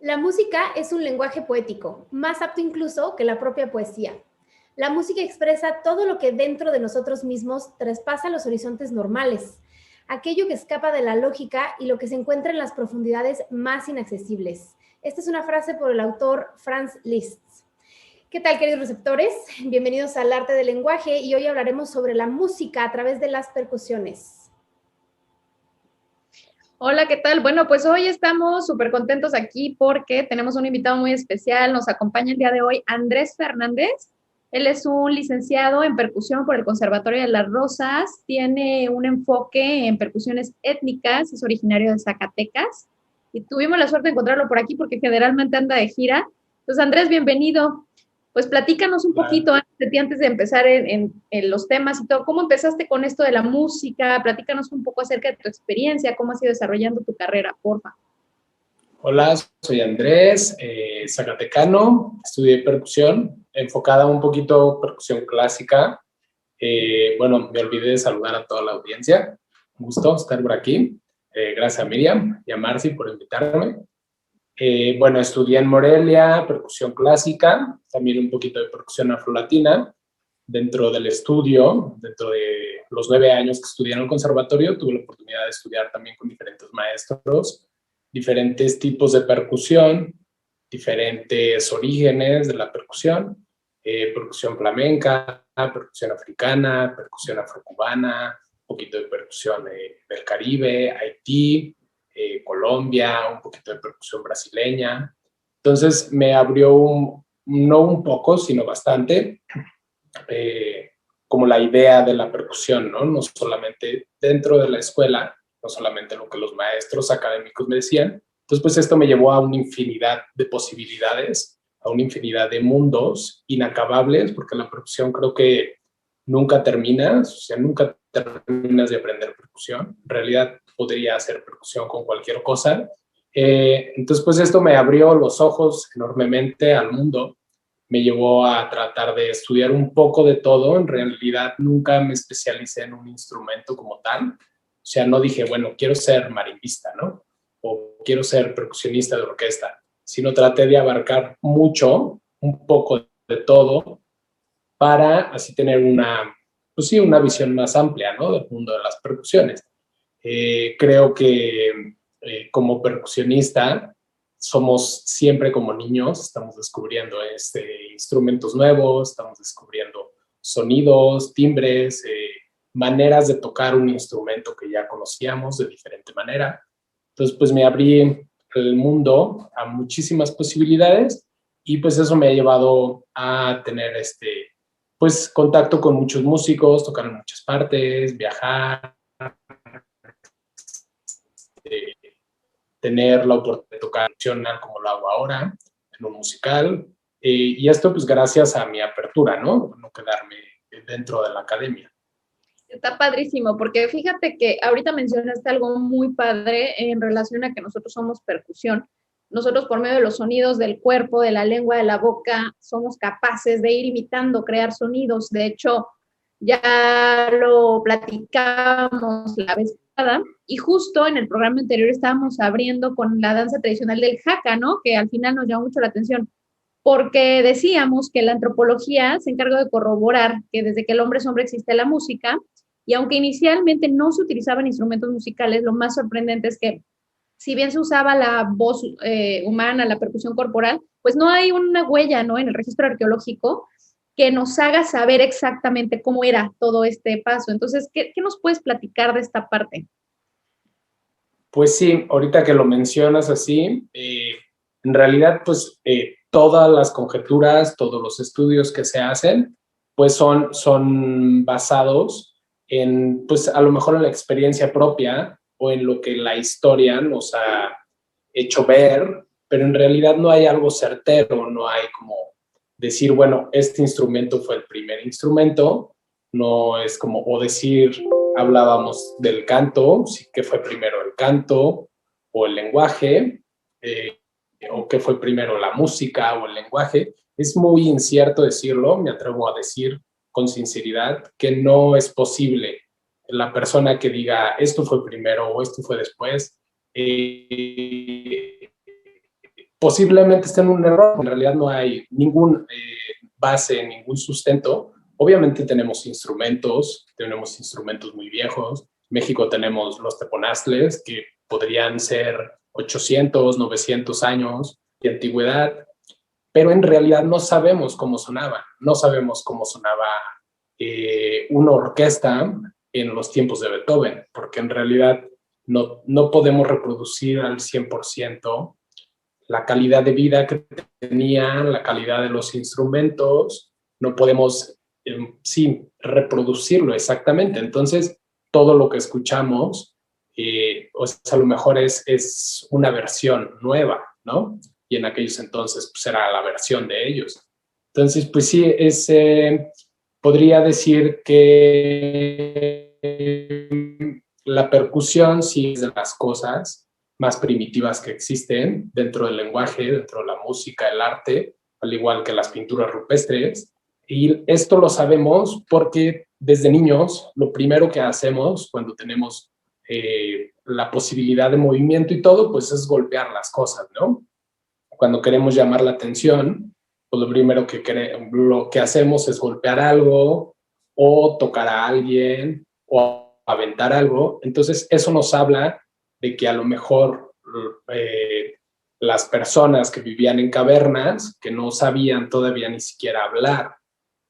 La música es un lenguaje poético, más apto incluso que la propia poesía. La música expresa todo lo que dentro de nosotros mismos traspasa los horizontes normales, aquello que escapa de la lógica y lo que se encuentra en las profundidades más inaccesibles. Esta es una frase por el autor Franz Liszt. ¿Qué tal, queridos receptores? Bienvenidos al Arte del Lenguaje y hoy hablaremos sobre la música a través de las percusiones. Hola, ¿qué tal? Bueno, pues hoy estamos súper contentos aquí porque tenemos un invitado muy especial. Nos acompaña el día de hoy Andrés Fernández. Él es un licenciado en percusión por el Conservatorio de Las Rosas. Tiene un enfoque en percusiones étnicas. Es originario de Zacatecas. Y tuvimos la suerte de encontrarlo por aquí porque generalmente anda de gira. Entonces, Andrés, bienvenido. Pues platícanos un poquito antes de empezar en los temas y todo. ¿Cómo empezaste con esto de la música? Platícanos un poco acerca de tu experiencia, cómo has ido desarrollando tu carrera, porfa. Hola, soy Andrés, zacatecano, estudié percusión, enfocada un poquito percusión clásica. Bueno, me olvidé de saludar a toda la audiencia. Un gusto estar por aquí. Gracias a Miriam y a Marci por invitarme. Bueno, estudié en Morelia, percusión clásica, también un poquito de percusión afrolatina. Dentro del estudio, dentro de los 9 años que estudié en el conservatorio, tuve la oportunidad de estudiar también con diferentes maestros, diferentes tipos de percusión, diferentes orígenes de la percusión, percusión flamenca, percusión africana, percusión afrocubana, un poquito de percusión del Caribe, Haití, Colombia, un poquito de percusión brasileña. Entonces me abrió no un poco, sino bastante, como la idea de la percusión, ¿no? No solamente dentro de la escuela, no solamente lo que los maestros académicos me decían. Entonces, pues esto me llevó a una infinidad de posibilidades, a una infinidad de mundos inacabables, porque la percusión creo que nunca terminas, o sea, nunca terminas de aprender percusión. En realidad podría hacer percusión con cualquier cosa. Entonces, pues esto me abrió los ojos enormemente al mundo, me llevó a tratar de estudiar un poco de todo. En realidad nunca me especialicé en un instrumento como tal. O sea, no dije, bueno, quiero ser marimbista, ¿no? O quiero ser percusionista de orquesta, sino traté de abarcar mucho, un poco de todo, para así tener pues sí, una visión más amplia, ¿no? Del mundo de las percusiones. Creo que como percusionista somos siempre como niños, estamos descubriendo instrumentos nuevos, estamos descubriendo sonidos, timbres, maneras de tocar un instrumento que ya conocíamos de diferente manera. Entonces, pues me abrí el mundo a muchísimas posibilidades y pues eso me ha llevado a tener pues contacto con muchos músicos, tocar en muchas partes, viajar, tener la oportunidad de tocar profesional como lo hago ahora, en un musical, y esto pues gracias a mi apertura, ¿no? No quedarme dentro de la academia. Está padrísimo, porque fíjate que ahorita mencionaste algo muy padre en relación a que nosotros somos percusión. Nosotros por medio de los sonidos del cuerpo, de la lengua, de la boca, somos capaces de ir imitando, crear sonidos. De hecho, ya lo platicamos la vez pasada y justo en el programa anterior estábamos abriendo con la danza tradicional del Haka, ¿no? Que al final nos llamó mucho la atención porque decíamos que la antropología se encarga de corroborar que desde que el hombre es hombre existe la música, y aunque inicialmente no se utilizaban instrumentos musicales, lo más sorprendente es que si bien se usaba la voz humana, la percusión corporal, pues no hay una huella, ¿no?, en el registro arqueológico que nos haga saber exactamente cómo era todo este paso. Entonces, ¿qué nos puedes platicar de esta parte? Pues sí, ahorita que lo mencionas así, en realidad, pues todas las conjeturas, todos los estudios que se hacen, pues son basados en, pues a lo mejor en la experiencia propia o en lo que la historia nos ha hecho ver, pero en realidad no hay algo certero, no hay como decir, bueno, este instrumento fue el primer instrumento, no es como, o decir, hablábamos del canto, sí, que fue primero el canto o el lenguaje, o qué fue primero la música o el lenguaje. Es muy incierto decirlo, me atrevo a decir con sinceridad que no es posible la persona que diga esto fue primero o esto fue después, posiblemente esté en un error. En realidad no hay ningún base, ningún sustento. Obviamente tenemos instrumentos muy viejos. En México tenemos los teponaztles, que podrían ser 800, 900 años de antigüedad, pero en realidad no sabemos cómo sonaba. No sabemos cómo sonaba una orquesta en los tiempos de Beethoven, porque en realidad no podemos reproducir al 100% la calidad de vida que tenían, la calidad de los instrumentos, no podemos, sí, reproducirlo exactamente. Entonces, todo lo que escuchamos, o sea, a lo mejor es una versión nueva, ¿no? Y en aquellos entonces, pues era la versión de ellos. Entonces, pues sí, podría decir que la percusión sí es de las cosas más primitivas que existen dentro del lenguaje, dentro de la música, el arte, al igual que las pinturas rupestres. Y esto lo sabemos porque desde niños lo primero que hacemos cuando tenemos la posibilidad de movimiento y todo, pues es golpear las cosas, ¿no? Cuando queremos llamar la atención, pues lo primero lo que hacemos es golpear algo o tocar a alguien o aventar algo. Entonces eso nos habla de que a lo mejor las personas que vivían en cavernas, que no sabían todavía ni siquiera hablar,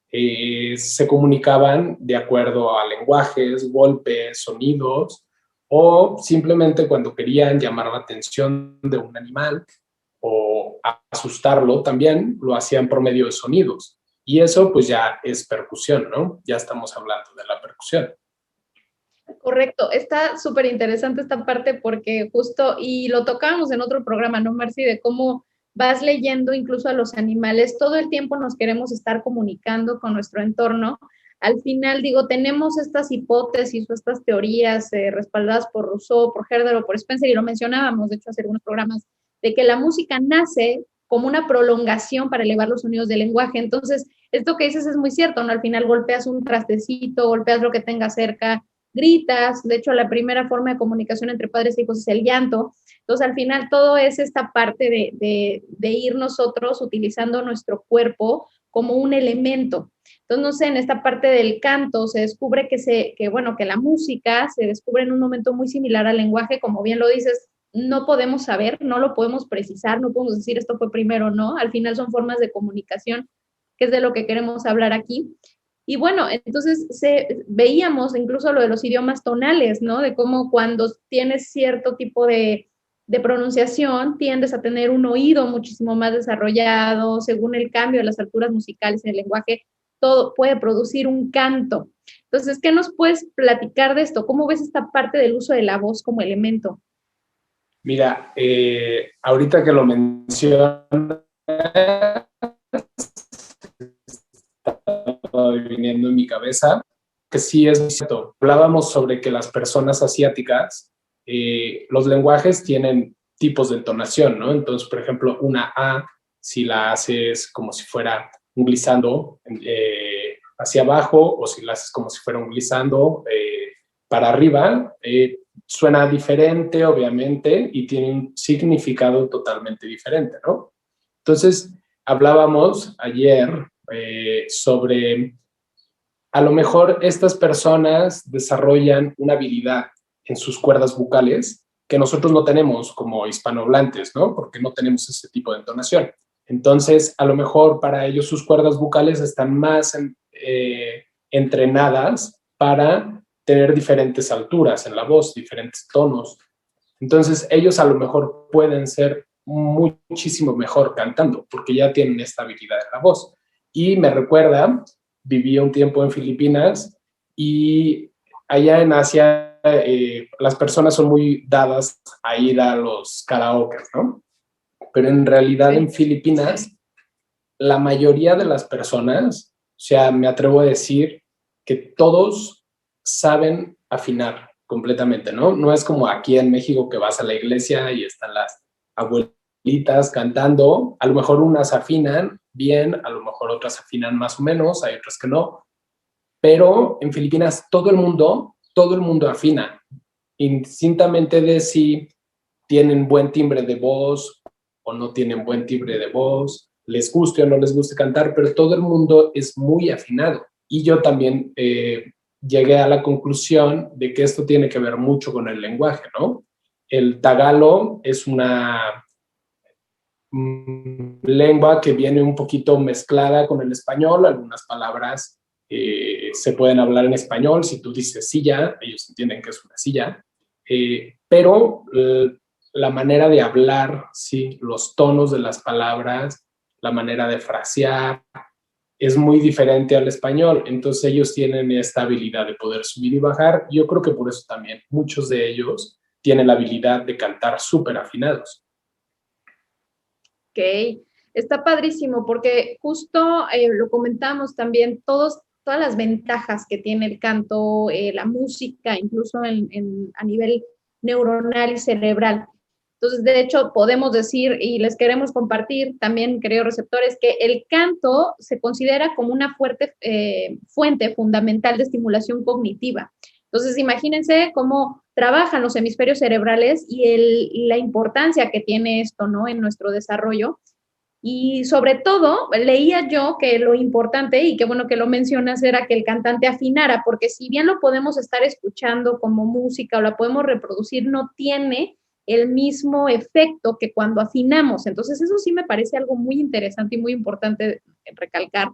se comunicaban de acuerdo a lenguajes, golpes, sonidos, o simplemente cuando querían llamar la atención de un animal o asustarlo también, lo hacían por medio de sonidos. Y eso pues ya es percusión, ¿no? Ya estamos hablando de la percusión. Correcto, está súper interesante esta parte porque justo, y lo tocábamos en otro programa, ¿no, Marci? De cómo vas leyendo incluso a los animales, todo el tiempo nos queremos estar comunicando con nuestro entorno. Al final, digo, tenemos estas hipótesis o estas teorías respaldadas por Rousseau, por Herder o por Spencer, y lo mencionábamos, de hecho, hace algunos programas, de que la música nace como una prolongación para elevar los sonidos del lenguaje. Entonces, esto que dices es muy cierto, ¿no? Al final golpeas un trastecito, golpeas lo que tengas cerca, gritas. De hecho, la primera forma de comunicación entre padres e hijos es el llanto. Entonces, al final, todo es esta parte de ir nosotros utilizando nuestro cuerpo como un elemento. Entonces, no sé, en esta parte del canto se descubre que la música se descubre en un momento muy similar al lenguaje, como bien lo dices, no podemos saber, no lo podemos precisar, no podemos decir esto fue primero o no, al final son formas de comunicación, que es de lo que queremos hablar aquí. Y bueno, entonces veíamos incluso lo de los idiomas tonales, ¿no? De cómo cuando tienes cierto tipo de pronunciación tiendes a tener un oído muchísimo más desarrollado, según el cambio de las alturas musicales en el lenguaje, todo puede producir un canto. Entonces, ¿qué nos puedes platicar de esto? ¿Cómo ves esta parte del uso de la voz como elemento? Mira, ahorita que lo mencionas, estaba viniendo en mi cabeza, que sí es cierto. Hablábamos sobre que las personas asiáticas, los lenguajes tienen tipos de entonación, ¿no? Entonces, por ejemplo, una A, si la haces como si fuera un glissando hacia abajo, o si la haces como si fuera un glissando para arriba, suena diferente, obviamente, y tiene un significado totalmente diferente, ¿no? Entonces, hablábamos ayer sobre, a lo mejor estas personas desarrollan una habilidad en sus cuerdas vocales que nosotros no tenemos como hispanohablantes, ¿no? Porque no tenemos ese tipo de entonación. Entonces, a lo mejor para ellos sus cuerdas vocales están más entrenadas para tener diferentes alturas en la voz, diferentes tonos. Entonces, ellos a lo mejor pueden ser muchísimo mejor cantando porque ya tienen esta habilidad en la voz. Y me recuerda, viví un tiempo en Filipinas y allá en Asia las personas son muy dadas a ir a los karaoke, ¿no? Pero en realidad sí, en Filipinas la mayoría de las personas, o sea, me atrevo a decir que todos saben afinar completamente, ¿no? No es como aquí en México que vas a la iglesia y están las abuelitas cantando, a lo mejor unas afinan bien, a lo mejor otras afinan más o menos, hay otras que no, pero en Filipinas todo el mundo afina, indistintamente de si tienen buen timbre de voz o no tienen buen timbre de voz, les guste o no les guste cantar, pero todo el mundo es muy afinado. Y yo también llegué a la conclusión de que esto tiene que ver mucho con el lenguaje, ¿no? El tagalo es una lengua que viene un poquito mezclada con el español. Algunas palabras se pueden hablar en español. Si tú dices silla, ellos entienden que es una silla. Pero la manera de hablar, ¿sí? Los tonos de las palabras, la manera de frasear, es muy diferente al español. Entonces ellos tienen esta habilidad de poder subir y bajar. Yo creo que por eso también muchos de ellos tienen la habilidad de cantar súper afinados. Ok, está padrísimo porque justo lo comentamos también, todas las ventajas que tiene el canto, la música, incluso a nivel neuronal y cerebral. Entonces, de hecho, podemos decir y les queremos compartir también, queridos receptores, que el canto se considera como una fuerte fuente fundamental de estimulación cognitiva. Entonces, imagínense cómo trabajan los hemisferios cerebrales y la importancia que tiene esto, ¿no? En nuestro desarrollo. Y sobre todo, leía yo que lo importante, y qué bueno que lo mencionas, era que el cantante afinara, porque si bien lo podemos estar escuchando como música o la podemos reproducir, no tiene el mismo efecto que cuando afinamos. Entonces, eso sí me parece algo muy interesante y muy importante recalcar.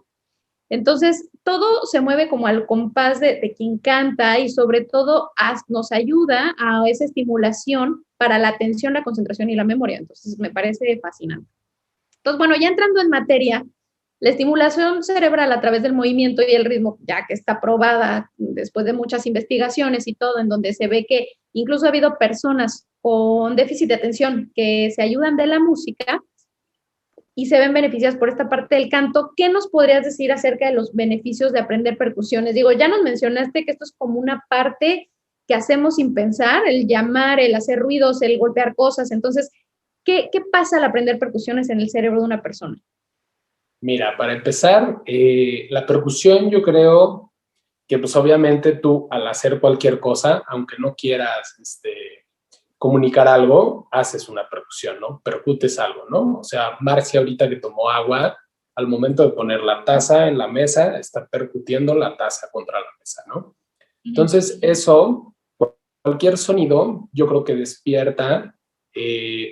Entonces, todo se mueve como al compás de quien canta y sobre todo nos ayuda a esa estimulación para la atención, la concentración y la memoria. Entonces, me parece fascinante. Entonces, bueno, ya entrando en materia, la estimulación cerebral a través del movimiento y el ritmo, ya que está probada después de muchas investigaciones y todo, en donde se ve que incluso ha habido personas con déficit de atención que se ayudan de la música y se ven beneficiadas por esta parte del canto. ¿Qué nos podrías decir acerca de los beneficios de aprender percusiones? Digo, ya nos mencionaste que esto es como una parte que hacemos sin pensar, el llamar, el hacer ruidos, el golpear cosas. Entonces, ¿qué pasa al aprender percusiones en el cerebro de una persona? Mira, para empezar, la percusión yo creo que pues obviamente tú al hacer cualquier cosa, aunque no quieras comunicar algo, haces una percusión, ¿no? Percutes algo, ¿no? O sea, Marcia ahorita que tomó agua, al momento de poner la taza en la mesa, está percutiendo la taza contra la mesa, ¿no? Entonces, eso, cualquier sonido, yo creo que despierta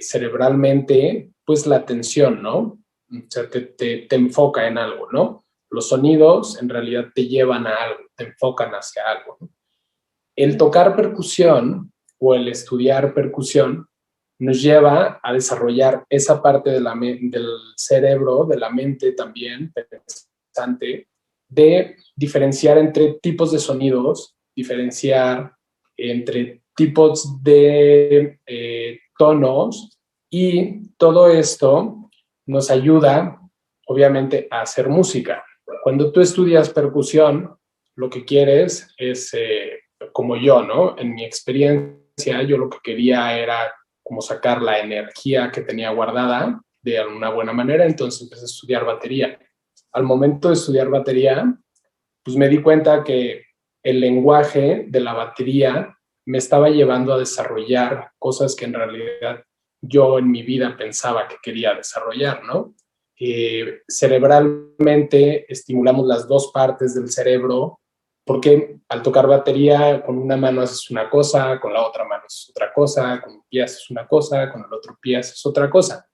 cerebralmente, pues la atención, ¿no? O sea, te enfoca en algo, ¿no? Los sonidos en realidad te llevan a algo, te enfocan hacia algo, ¿no? El tocar percusión o el estudiar percusión nos lleva a desarrollar esa parte del cerebro, de la mente también, pensante, de diferenciar entre tipos de sonidos, diferenciar entre tipos de tonos, y todo esto nos ayuda, obviamente, a hacer música. Cuando tú estudias percusión, lo que quieres es, como yo, ¿no? En mi experiencia, yo lo que quería era como sacar la energía que tenía guardada de alguna buena manera, entonces empecé a estudiar batería. Al momento de estudiar batería, pues me di cuenta que el lenguaje de la batería me estaba llevando a desarrollar cosas que en realidad yo en mi vida pensaba que quería desarrollar, ¿no? Cerebralmente estimulamos las dos partes del cerebro, porque al tocar batería con una mano haces una cosa, con la otra mano haces otra cosa, con un pie haces una cosa, con el otro pie haces otra cosa.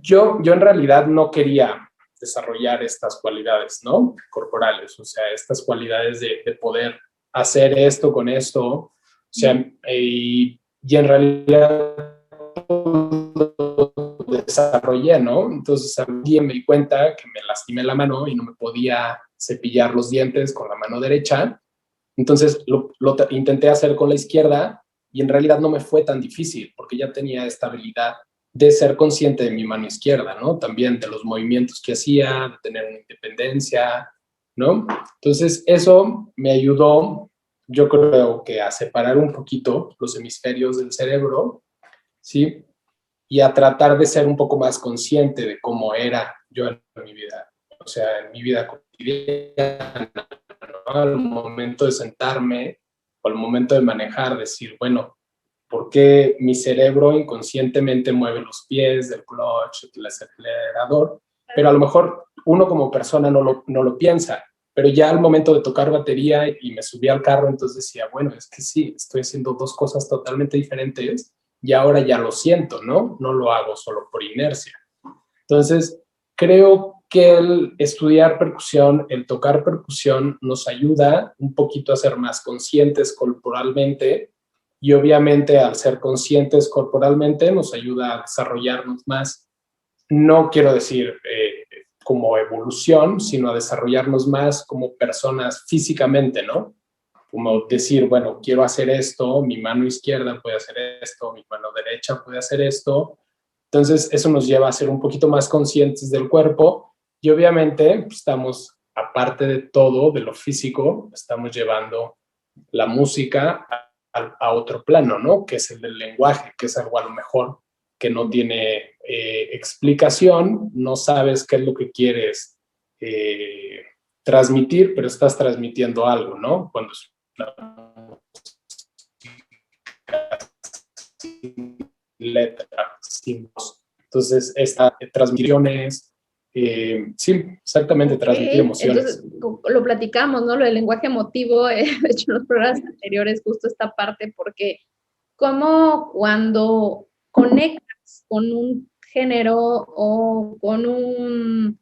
Yo en realidad no quería desarrollar estas cualidades, ¿no? Corporales, o sea, estas cualidades de poder hacer esto con esto, o sea, y en realidad desarrollé, ¿no? Entonces, un día me di cuenta que me lastimé la mano y no me podía cepillar los dientes con la mano derecha, entonces lo intenté hacer con la izquierda y en realidad no me fue tan difícil porque ya tenía esta habilidad de ser consciente de mi mano izquierda, ¿no? También de los movimientos que hacía, de tener una independencia, ¿no? Entonces eso me ayudó, yo creo que a separar un poquito los hemisferios del cerebro, ¿sí? Y a tratar de ser un poco más consciente de cómo era yo en mi vida, o sea, en mi vida cotidiana, ¿no? Al momento de sentarme o al momento de manejar, decir, bueno, por qué mi cerebro inconscientemente mueve los pies del clutch, del acelerador, pero a lo mejor uno como persona no lo piensa, pero ya al momento de tocar batería y me subí al carro, entonces decía, bueno, es que sí, estoy haciendo dos cosas totalmente diferentes y ahora ya lo siento, ¿no? No lo hago solo por inercia. Entonces, creo que el estudiar percusión, el tocar percusión nos ayuda un poquito a ser más conscientes corporalmente y obviamente al ser conscientes corporalmente nos ayuda a desarrollarnos más. No quiero decir como evolución, sino a desarrollarnos más como personas físicamente, ¿no? Como decir, bueno, quiero hacer esto, mi mano izquierda puede hacer esto, mi mano derecha puede hacer esto. Entonces, eso nos lleva a ser un poquito más conscientes del cuerpo y obviamente pues, estamos, aparte de todo, de lo físico, estamos llevando la música a otro plano, ¿no? Que es el del lenguaje, que es algo a lo mejor que no tiene explicación, no sabes qué es lo que quieres transmitir, pero estás transmitiendo algo, ¿no? Cuando es una letra, símbolos. Entonces, estas transmisiones, sí, exactamente, transmitir emociones. Entonces, lo platicamos, ¿no? Lo del lenguaje emotivo, de hecho, en los programas anteriores, justo esta parte, porque como cuando conectas con un género o con un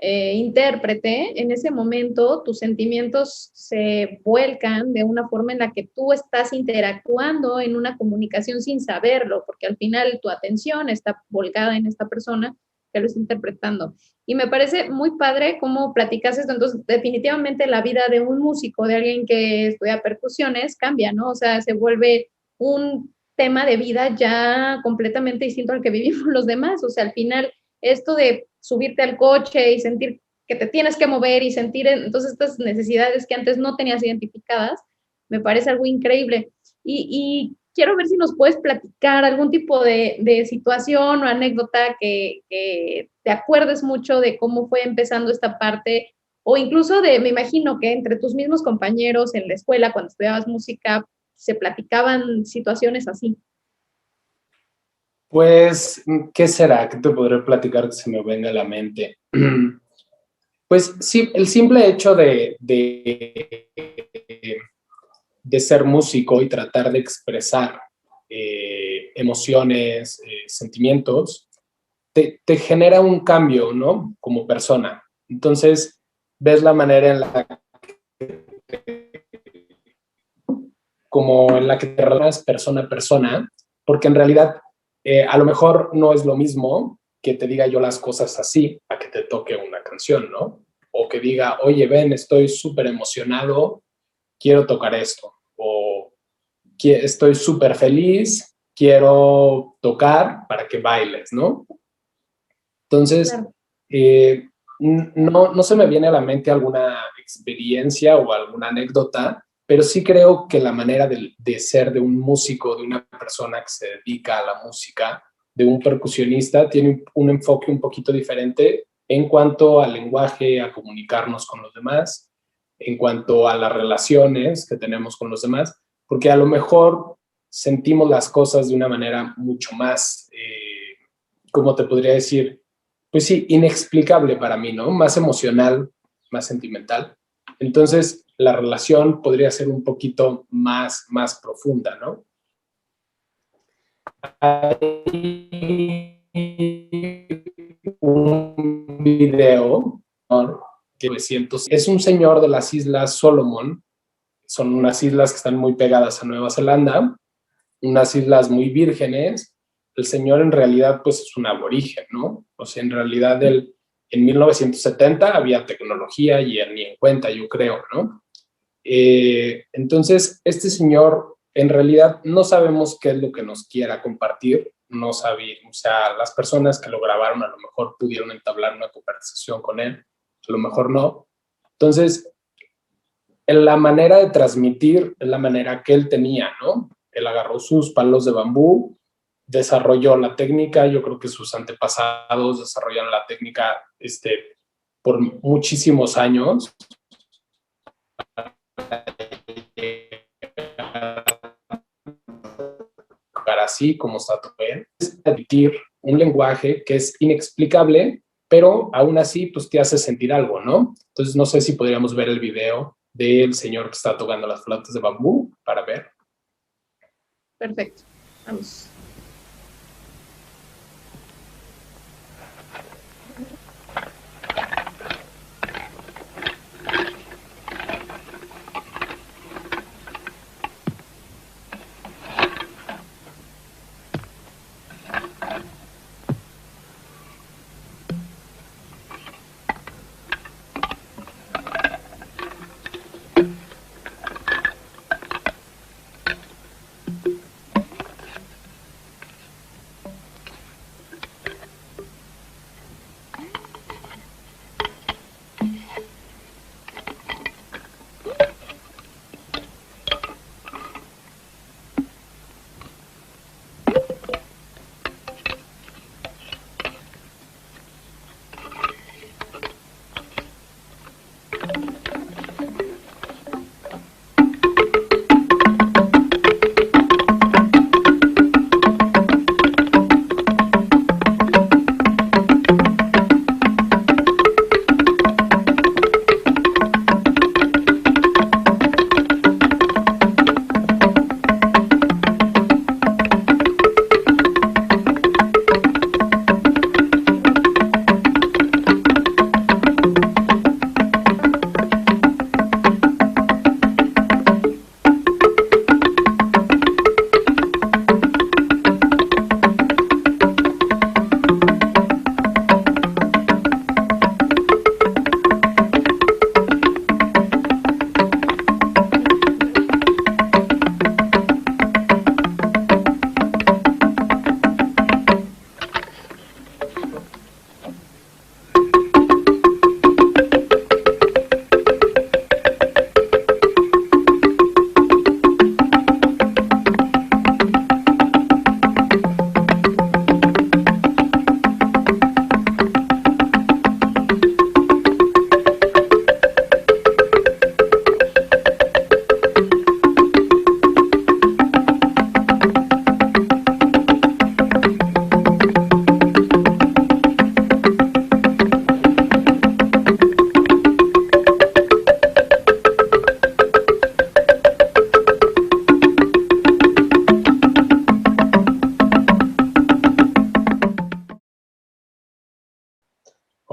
intérprete, en ese momento tus sentimientos se vuelcan de una forma en la que tú estás interactuando en una comunicación sin saberlo, porque al final tu atención está volcada en esta persona que lo está interpretando. Y me parece muy padre cómo platicas esto. Entonces, definitivamente la vida de un músico, de alguien que estudia percusiones, cambia, ¿no? O sea, se vuelve un tema de vida ya completamente distinto al que vivimos los demás. O sea, al final, esto de subirte al coche y sentir que te tienes que mover y sentir entonces estas necesidades que antes no tenías identificadas, me parece algo increíble. Y quiero ver si nos puedes platicar algún tipo de situación o anécdota que te acuerdes mucho de cómo fue empezando esta parte, o incluso me imagino que entre tus mismos compañeros en la escuela, cuando estudiabas música, se platicaban situaciones así. Pues, ¿qué será? ¿Qué te podré platicar que se me venga a la mente? Pues sí, el simple hecho de ser músico y tratar de expresar emociones, sentimientos, te genera un cambio, ¿no? Como persona. Entonces, ves la manera en la que te relacionas persona a persona, porque en realidad a lo mejor no es lo mismo que te diga yo las cosas así a que te toque una canción, ¿no? O que diga, oye, ven, estoy súper emocionado, quiero tocar esto. O estoy súper feliz, quiero tocar para que bailes, ¿no? Entonces, Claro. No se me viene a la mente alguna experiencia o alguna anécdota, pero sí creo que la manera de ser de un músico, de una persona que se dedica a la música, de un percusionista, tiene un enfoque un poquito diferente en cuanto al lenguaje, a comunicarnos con los demás, en cuanto a las relaciones que tenemos con los demás, porque a lo mejor sentimos las cosas de una manera mucho más, ¿cómo te podría decir? Pues sí, inexplicable para mí, ¿no? Más emocional, más sentimental. Entonces, la relación podría ser un poquito más profunda, ¿no? Hay un video, ¿no? Que 900, es un señor de las Islas Solomon, son unas islas que están muy pegadas a Nueva Zelanda, unas islas muy vírgenes. El señor en realidad pues es un aborigen, ¿no? O sea, en realidad él, en 1970 había tecnología y él ni en cuenta, yo creo, ¿no? Entonces, este señor en realidad no sabemos qué es lo que nos quiera compartir, no sabemos, o sea, las personas que lo grabaron a lo mejor pudieron entablar una conversación con él, a lo mejor no. Entonces, en la manera de transmitir es la manera que él tenía, ¿no? Él agarró sus palos de bambú, desarrolló la técnica, yo creo que sus antepasados desarrollaron la técnica por muchísimos años. así como está tu pie, es emitir un lenguaje que es inexplicable, pero aún así pues te hace sentir algo, ¿no? Entonces no sé si podríamos ver el video del señor que está tocando las flautas de bambú para ver. Perfecto, vamos.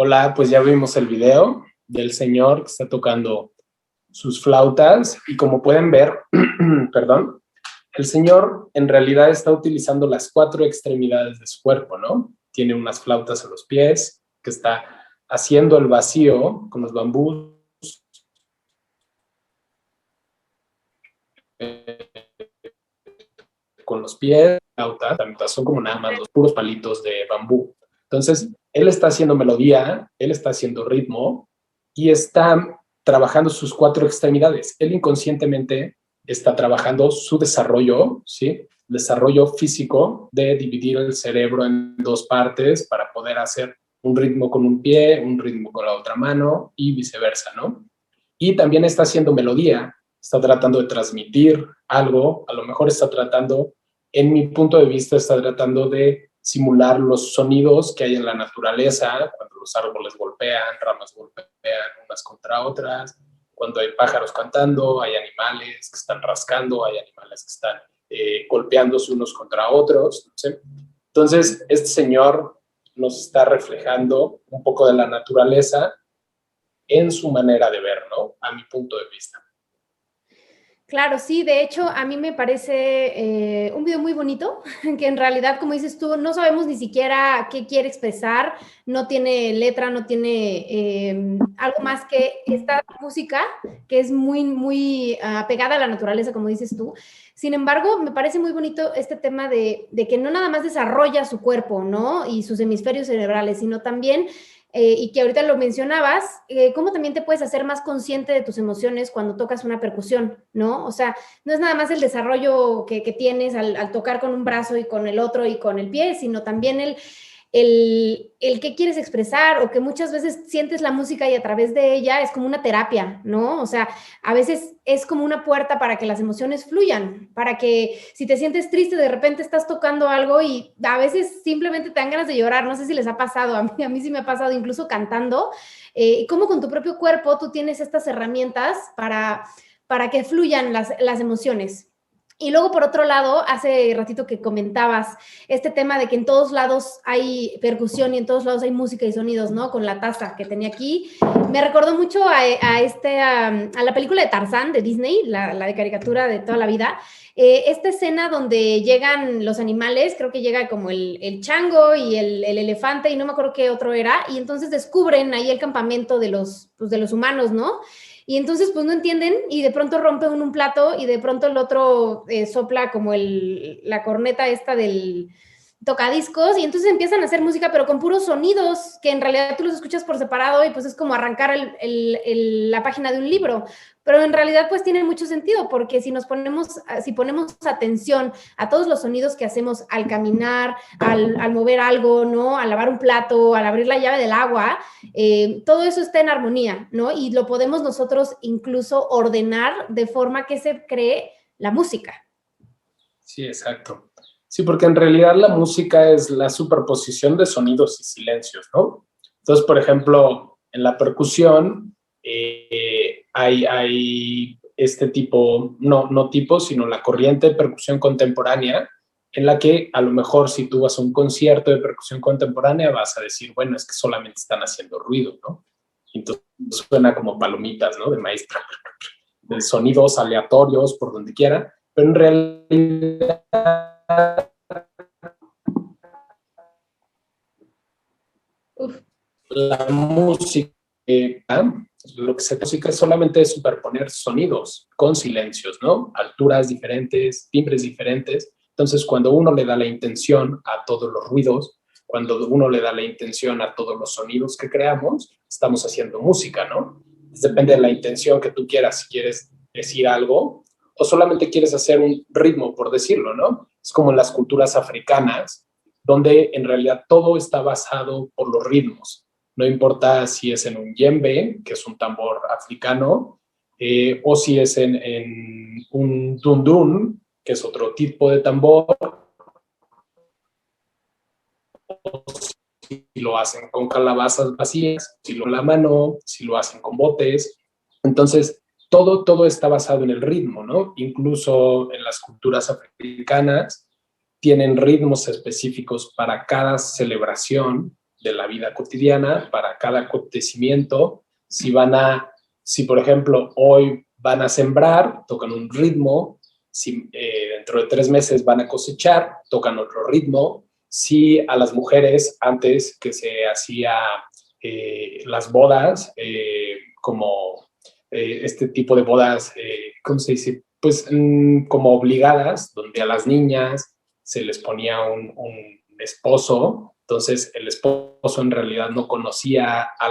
Hola, pues ya vimos el video del señor que está tocando sus flautas y como pueden ver, perdón, el señor en realidad está utilizando las 4 extremidades de su cuerpo, ¿no? Tiene unas flautas en los pies, que está haciendo el vacío con los bambús. Con los pies, flautas, son como nada más los puros palitos de bambú. Entonces, él está haciendo melodía, él está haciendo ritmo y está trabajando sus 4 extremidades. Él inconscientemente está trabajando su desarrollo, ¿sí? Desarrollo físico de dividir el cerebro en 2 partes para poder hacer un ritmo con un pie, un ritmo con la otra mano y viceversa, ¿no? Y también está haciendo melodía, está tratando de transmitir algo, a lo mejor está tratando, en mi punto de vista, está tratando de simular los sonidos que hay en la naturaleza, cuando los árboles golpean, ramas golpean unas contra otras, cuando hay pájaros cantando, hay animales que están rascando, hay animales que están golpeándose unos contra otros, ¿sí? Entonces, este señor nos está reflejando un poco de la naturaleza en su manera de ver, ¿no? A mi punto de vista. Claro, sí, de hecho, a mí me parece un video muy bonito, que en realidad, como dices tú, no sabemos ni siquiera qué quiere expresar, no tiene letra, no tiene algo más que esta música, que es muy, muy apegada a la naturaleza, como dices tú. Sin embargo, me parece muy bonito este tema de que no nada más desarrolla su cuerpo, ¿no? Y sus hemisferios cerebrales, sino también y que ahorita lo mencionabas, cómo también te puedes hacer más consciente de tus emociones cuando tocas una percusión, ¿no? O sea, no es nada más el desarrollo que tienes al tocar con un brazo y con el otro y con el pie, sino también el qué quieres expresar, o que muchas veces sientes la música y a través de ella es como una terapia, ¿no? O sea, a veces es como una puerta para que las emociones fluyan, para que si te sientes triste, de repente estás tocando algo y a veces simplemente te dan ganas de llorar. No sé si les ha pasado, a mí sí me ha pasado, incluso cantando, como con tu propio cuerpo tú tienes estas herramientas para que fluyan las emociones. Y luego, por otro lado, hace ratito que comentabas este tema de que en todos lados hay percusión y en todos lados hay música y sonidos, ¿no? Con la taza que tenía aquí. Me recordó mucho a la película de Tarzán de Disney, la de caricatura de toda la vida. Esta escena donde llegan los animales, creo que llega como el chango y el elefante y no me acuerdo qué otro era, y entonces descubren ahí el campamento de los humanos, ¿no? Y entonces pues no entienden y de pronto rompe un plato y de pronto el otro sopla como la corneta esta del tocadiscos y entonces empiezan a hacer música pero con puros sonidos que en realidad tú los escuchas por separado y pues es como arrancar la página de un libro, pero en realidad pues tiene mucho sentido porque si ponemos atención a todos los sonidos que hacemos al caminar, al mover algo, ¿no? Al lavar un plato, al abrir la llave del agua, todo eso está en armonía, ¿no? Y lo podemos nosotros incluso ordenar de forma que se cree la música. Sí, exacto. Sí, porque en realidad la música es la superposición de sonidos y silencios, ¿no? Entonces, por ejemplo, en la percusión hay este tipo, no tipo, sino la corriente de percusión contemporánea, en la que a lo mejor si tú vas a un concierto de percusión contemporánea vas a decir, bueno, es que solamente están haciendo ruido, ¿no? Entonces suena como palomitas, ¿no? De maíz, de sonidos aleatorios por donde quiera, pero en realidad la música, lo que se música solamente es superponer sonidos con silencios, ¿no? Alturas diferentes, timbres diferentes. Entonces, cuando uno le da la intención a todos los ruidos, cuando uno le da la intención a todos los sonidos que creamos, estamos haciendo música, ¿no? Depende de la intención que tú quieras, si quieres decir algo o solamente quieres hacer un ritmo, por decirlo, ¿no? Es como en las culturas africanas, donde en realidad todo está basado por los ritmos. No importa si es en un djembe, que es un tambor africano, o si es en un dundun, que es otro tipo de tambor, o si lo hacen con calabazas vacías, si lo hacen con la mano, si lo hacen con botes. Entonces, todo está basado en el ritmo, ¿no? Incluso en las culturas africanas tienen ritmos específicos para cada celebración de la vida cotidiana, para cada acontecimiento. Si por ejemplo, hoy van a sembrar, tocan un ritmo. Si dentro de 3 meses van a cosechar, tocan otro ritmo. Si a las mujeres, antes que se hacía las bodas, como este tipo de bodas, ¿cómo se dice? Pues como obligadas, donde a las niñas se les ponía un esposo, entonces el esposo en realidad no conocía a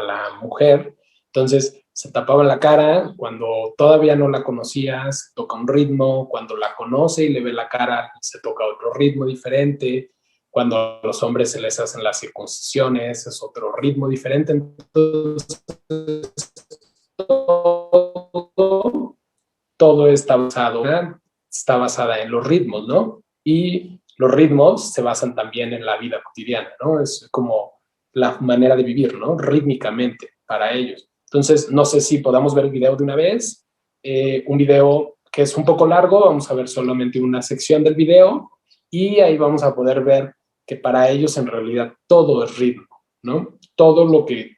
la mujer, entonces se tapaba la cara, cuando todavía no la conocías, toca un ritmo, cuando la conoce y le ve la cara, se toca otro ritmo diferente, cuando a los hombres se les hacen las circuncisiones, es otro ritmo diferente, entonces todo está basada en los ritmos, ¿no? Y los ritmos se basan también en la vida cotidiana, ¿no? Es como la manera de vivir, ¿no? Rítmicamente para ellos. Entonces, no sé si podamos ver el video de una vez. Un video que es un poco largo, vamos a ver solamente una sección del video y ahí vamos a poder ver que para ellos en realidad todo es ritmo, ¿no? Todo lo que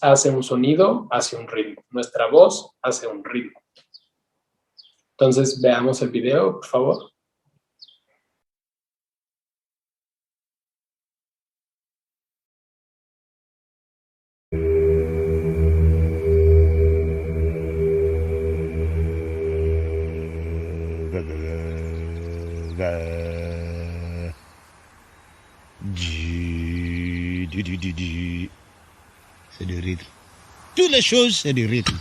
hace un sonido hace un ritmo. Nuestra voz hace un ritmo. Entonces, veamos el video, por favor. C'est du rythme. Toutes les choses, c'est du rythme.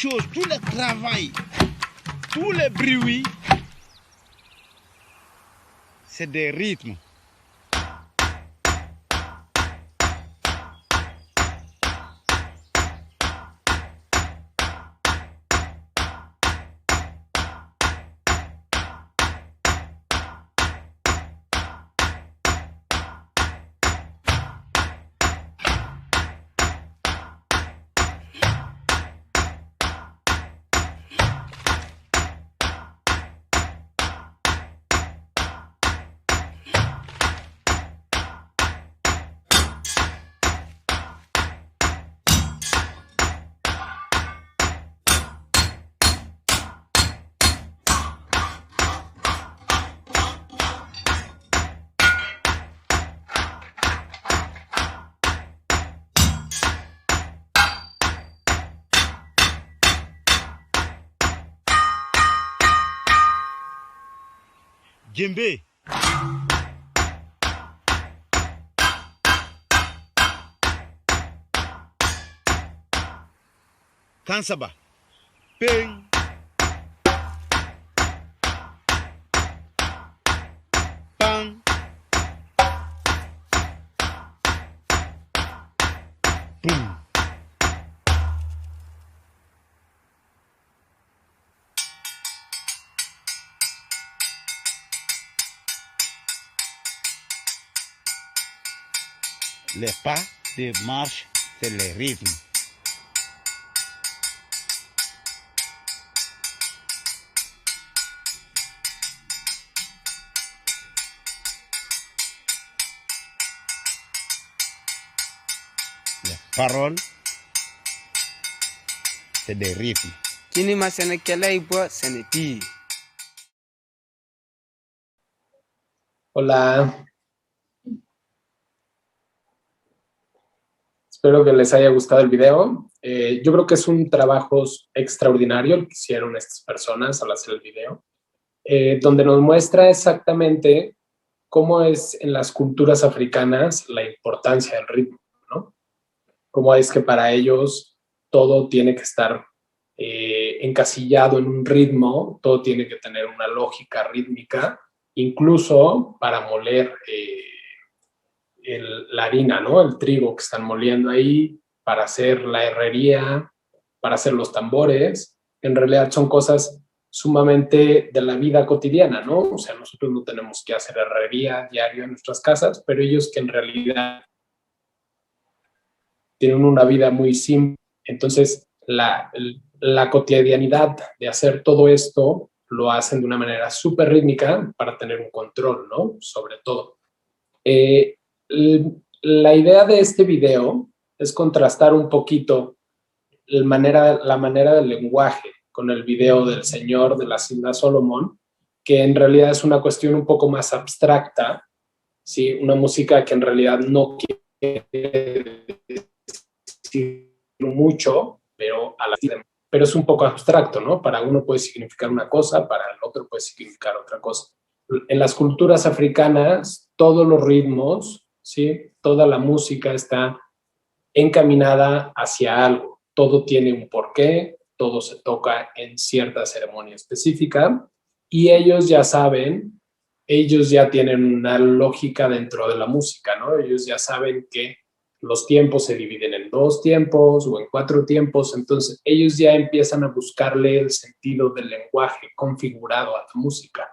choses, tout le travail, tous les bruits, c'est des rythmes. Djembé. Kansaba. Ping. Pang. Boom. Les pas de marche, c'est le rythme. Les paroles, c'est des rythmes. Kini masenekele ibo seneti. Hola. Espero que les haya gustado el video. Yo creo que es un trabajo extraordinario el que hicieron estas personas al hacer el video, donde nos muestra exactamente cómo es en las culturas africanas la importancia del ritmo, ¿no? Cómo es que para ellos todo tiene que estar encasillado en un ritmo, todo tiene que tener una lógica rítmica, incluso para moler la harina, ¿no? El trigo que están moliendo ahí para hacer la herrería, para hacer los tambores. En realidad son cosas sumamente de la vida cotidiana, ¿no? O sea, nosotros no tenemos que hacer herrería diario en nuestras casas, pero ellos que en realidad tienen una vida muy simple. Entonces, la cotidianidad de hacer todo esto lo hacen de una manera súper rítmica para tener un control, ¿no? Sobre todo. La idea de este video es contrastar un poquito la manera del lenguaje con el video del Señor de las Islas Solomon, que en realidad es una cuestión un poco más abstracta, ¿sí? Una música que en realidad no quiere decir mucho, pero es un poco abstracto, ¿no? Para uno puede significar una cosa, para el otro puede significar otra cosa. En las culturas africanas, todos los ritmos, ¿sí? Toda la música está encaminada hacia algo. Todo tiene un porqué, todo se toca en cierta ceremonia específica y ellos ya saben, ellos ya tienen una lógica dentro de la música, ¿no? Ellos ya saben que los tiempos se dividen en 2 tiempos o en 4 tiempos, entonces ellos ya empiezan a buscarle el sentido del lenguaje configurado a la música.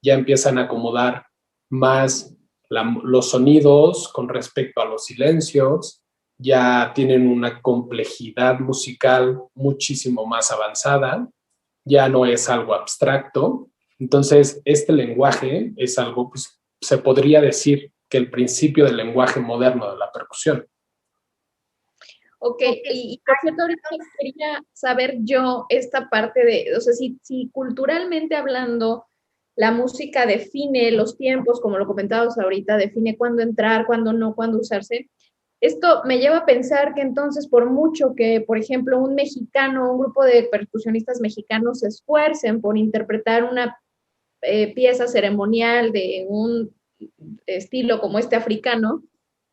Ya empiezan a acomodar más los sonidos con respecto a los silencios, ya tienen una complejidad musical muchísimo más avanzada, ya no es algo abstracto. Entonces, este lenguaje es algo, pues, se podría decir que el principio del lenguaje moderno de la percusión. Ok, y por cierto, ahorita quería saber yo esta parte de, o sea, si culturalmente hablando, la música define los tiempos, como lo comentábamos ahorita, define cuándo entrar, cuándo no, cuándo usarse. Esto me lleva a pensar que entonces, por mucho que, por ejemplo, un grupo de percusionistas mexicanos se esfuercen por interpretar una pieza ceremonial de un estilo como este africano,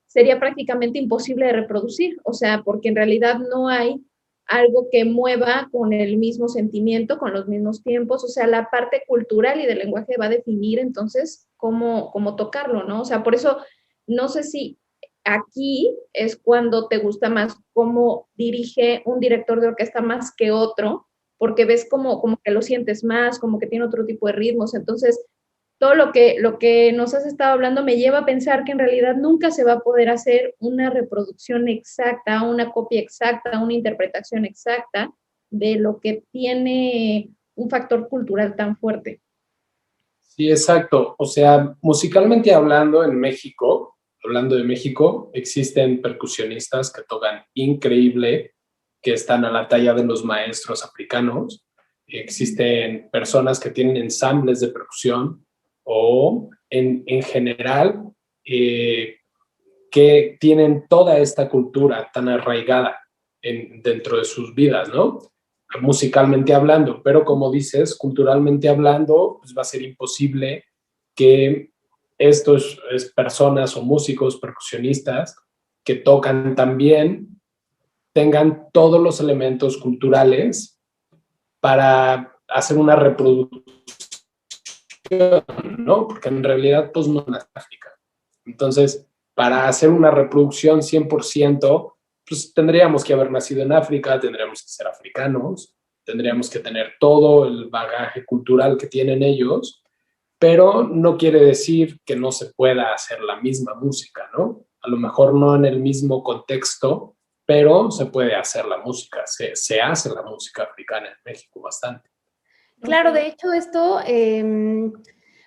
sería prácticamente imposible de reproducir, o sea, porque en realidad no hay algo que mueva con el mismo sentimiento, con los mismos tiempos, o sea, la parte cultural y del lenguaje va a definir entonces cómo tocarlo, ¿no? O sea, por eso no sé si aquí es cuando te gusta más cómo dirige un director de orquesta más que otro, porque ves como que lo sientes más, como que tiene otro tipo de ritmos, entonces todo lo que nos has estado hablando me lleva a pensar que en realidad nunca se va a poder hacer una reproducción exacta, una copia exacta, una interpretación exacta de lo que tiene un factor cultural tan fuerte. Sí, exacto. O sea, musicalmente hablando en México, hablando de México, existen percusionistas que tocan increíble, que están a la talla de los maestros africanos. Existen personas que tienen ensambles de percusión o en general eh, que tienen toda esta cultura tan arraigada dentro de sus vidas, ¿no? Musicalmente hablando, pero como dices, culturalmente hablando, pues va a ser imposible que estos personas o músicos, percusionistas que tocan también tengan todos los elementos culturales para hacer una reproducción, ¿no? Porque en realidad pues no es África. Entonces, para hacer una reproducción 100%, pues tendríamos que haber nacido en África, tendríamos que ser africanos, tendríamos que tener todo el bagaje cultural que tienen ellos, pero no quiere decir que no se pueda hacer la misma música, ¿no? A lo mejor no en el mismo contexto, pero se puede hacer la música, se hace la música africana en México bastante. Claro, de hecho esto,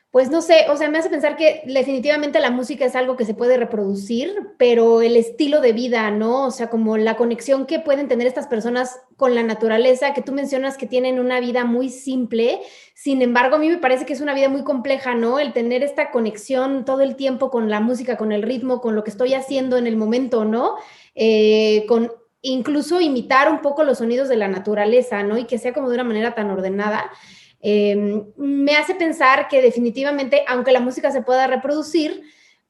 pues no sé, o sea, me hace pensar que definitivamente la música es algo que se puede reproducir, pero el estilo de vida, ¿no? O sea, como la conexión que pueden tener estas personas con la naturaleza, que tú mencionas que tienen una vida muy simple, sin embargo, a mí me parece que es una vida muy compleja, ¿no? El tener esta conexión todo el tiempo con la música, con el ritmo, con lo que estoy haciendo en el momento, ¿no? Con incluso imitar un poco los sonidos de la naturaleza, ¿no? Y que sea como de una manera tan ordenada. Me hace pensar que definitivamente, aunque la música se pueda reproducir,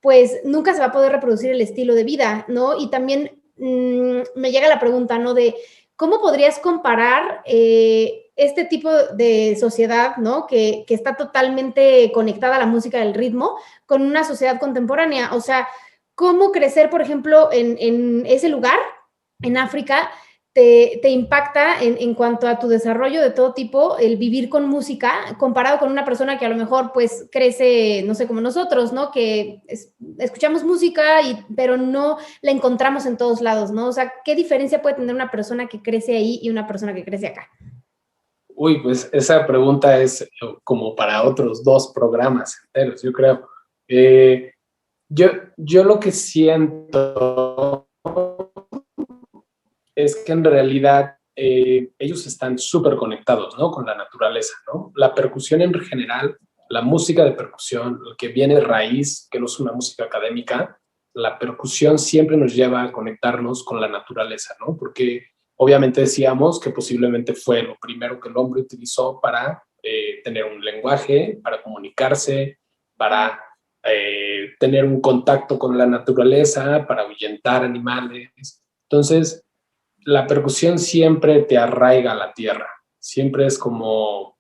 pues nunca se va a poder reproducir el estilo de vida, ¿no? Y también me llega la pregunta, ¿no? De cómo podrías comparar este tipo de sociedad, ¿no? Que está totalmente conectada a la música del ritmo con una sociedad contemporánea. O sea, ¿cómo crecer, por ejemplo, en ese lugar, en África? Te impacta en cuanto a tu desarrollo de todo tipo, el vivir con música, comparado con una persona que a lo mejor pues crece, no sé, como nosotros, ¿no? Que escuchamos música, pero no la encontramos en todos lados, ¿no? O sea, ¿qué diferencia puede tener una persona que crece ahí y una persona que crece acá? Uy, pues esa pregunta es como para otros 2 programas enteros, yo creo. Eh, yo lo que siento es que en realidad ellos están súper conectados, ¿no? Con la naturaleza, ¿no? La percusión en general, la música de percusión, lo que viene de raíz, que no es una música académica, la percusión siempre nos lleva a conectarnos con la naturaleza, ¿no? Porque obviamente decíamos que posiblemente fue lo primero que el hombre utilizó para tener un lenguaje, para comunicarse, para tener un contacto con la naturaleza, para ahuyentar animales. Entonces, la percusión siempre te arraiga a la tierra, siempre es como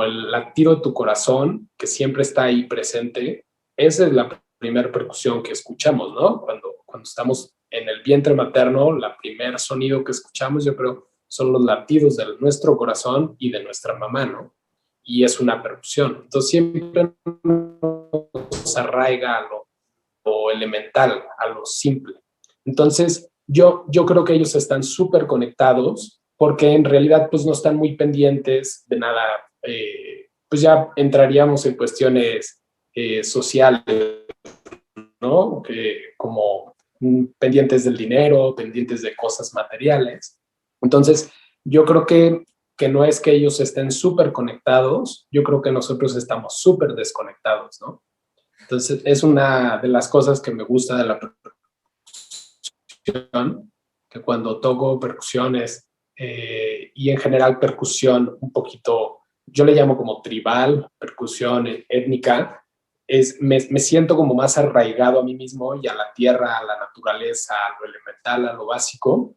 el latido de tu corazón, que siempre está ahí presente. Esa es la primera percusión que escuchamos, ¿no? Cuando estamos en el vientre materno, el primer sonido que escuchamos, yo creo, son los latidos de nuestro corazón y de nuestra mamá, ¿no? Y es una percusión. Entonces siempre nos arraiga a lo elemental, a lo simple. Entonces, yo creo que ellos están súper conectados porque en realidad pues no están muy pendientes de nada, pues ya entraríamos en cuestiones sociales, ¿no? Como pendientes del dinero, pendientes de cosas materiales. Entonces, yo creo que no es que ellos estén súper conectados, yo creo que nosotros estamos súper desconectados, ¿no? Entonces, es una de las cosas que me gusta de la percusión, que cuando toco percusiones y en general percusión un poquito, yo le llamo como tribal, percusión étnica, me siento como más arraigado a mí mismo y a la tierra, a la naturaleza, a lo elemental, a lo básico.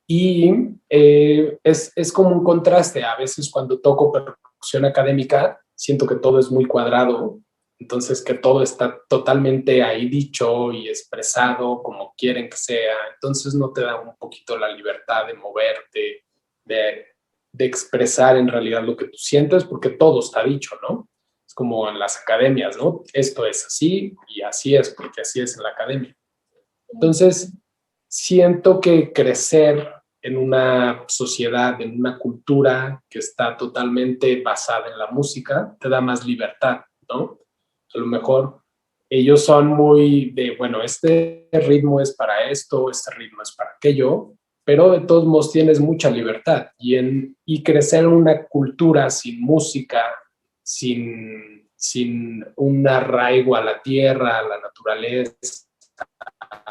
Y es como un contraste. A veces cuando toco percusión académica, siento que todo es muy cuadrado, entonces que todo está totalmente ahí dicho y expresado como quieren que sea. Entonces no te da un poquito la libertad de moverte, de, de expresar en realidad lo que tú sientes, porque todo está dicho, ¿no? Es como en las academias, ¿no? Esto es así y así es, porque así es en la academia. Entonces, siento que crecer en una sociedad, en una cultura que está totalmente basada en la música, te da más libertad, ¿no? A lo mejor ellos son muy de, bueno, este ritmo es para esto, este ritmo es para aquello, pero de todos modos tienes mucha libertad. Y crecer en una cultura sin música, sin un arraigo a la tierra, a la naturaleza,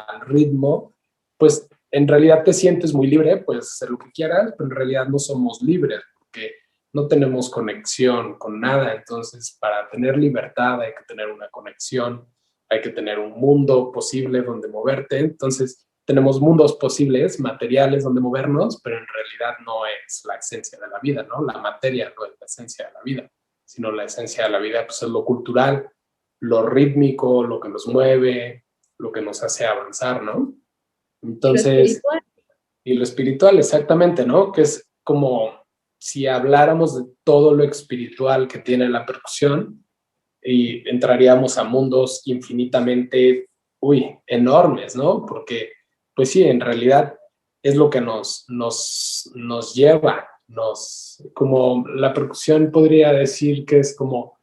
al ritmo, pues en realidad te sientes muy libre, puedes hacer lo que quieras, pero en realidad no somos libres porque no tenemos conexión con nada. Entonces, para tener libertad hay que tener una conexión, hay que tener un mundo posible donde moverte. Entonces, tenemos mundos posibles, materiales donde movernos, pero en realidad no es la esencia de la vida, ¿no? La materia no es la esencia de la vida, sino la esencia de la vida pues, es lo cultural, lo rítmico, lo que nos mueve, lo que nos hace avanzar, ¿no? Entonces, y lo espiritual, exactamente, ¿no? Que es como si habláramos de todo lo espiritual que tiene la percusión y entraríamos a mundos infinitamente, enormes, ¿no? Porque, pues sí, en realidad es lo que nos lleva, como la percusión podría decir que es como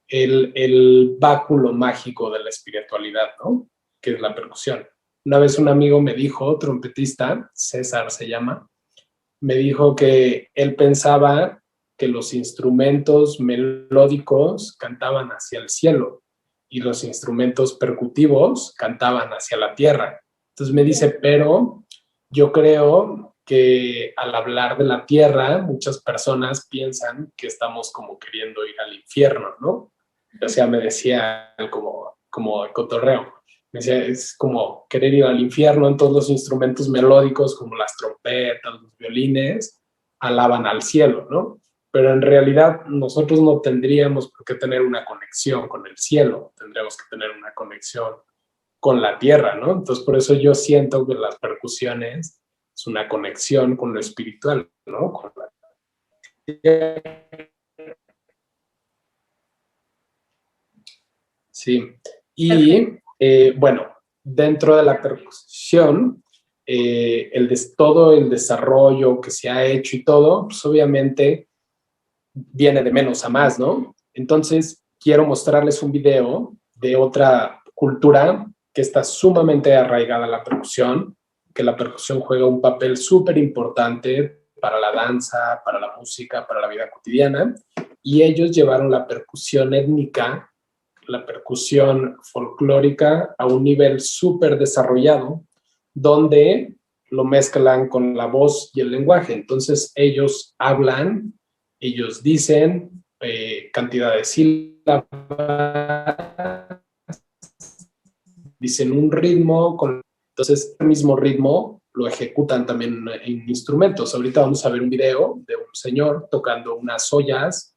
el báculo mágico de la espiritualidad, ¿no? Que es la percusión. Una vez un amigo me dijo, trompetista, César se llama, me dijo que él pensaba que los instrumentos melódicos cantaban hacia el cielo y los instrumentos percutivos cantaban hacia la tierra. Entonces me dice, pero yo creo que al hablar de la tierra, muchas personas piensan que estamos como queriendo ir al infierno, ¿no? O sea, me decía como de cotorreo. Me decía, es como querer ir al infierno. En todos los instrumentos melódicos, como las trompetas, los violines, alaban al cielo, ¿no? Pero en realidad nosotros no tendríamos por qué tener una conexión con el cielo, tendríamos que tener una conexión con la tierra, ¿no? Entonces, por eso yo siento que las percusiones es una conexión con lo espiritual, ¿no? Con la tierra. Sí. Y bueno, dentro de la percusión, todo el desarrollo que se ha hecho y todo, pues obviamente viene de menos a más, ¿no? Entonces, quiero mostrarles un video de otra cultura que está sumamente arraigada a la percusión, que la percusión juega un papel súper importante para la danza, para la música, para la vida cotidiana, y ellos llevaron la percusión étnica, la percusión folclórica a un nivel súper desarrollado, donde lo mezclan con la voz y el lenguaje. Entonces ellos hablan, ellos dicen cantidad de sílabas, dicen un ritmo, entonces el mismo ritmo lo ejecutan también en instrumentos. Ahorita vamos a ver un video de un señor tocando unas ollas,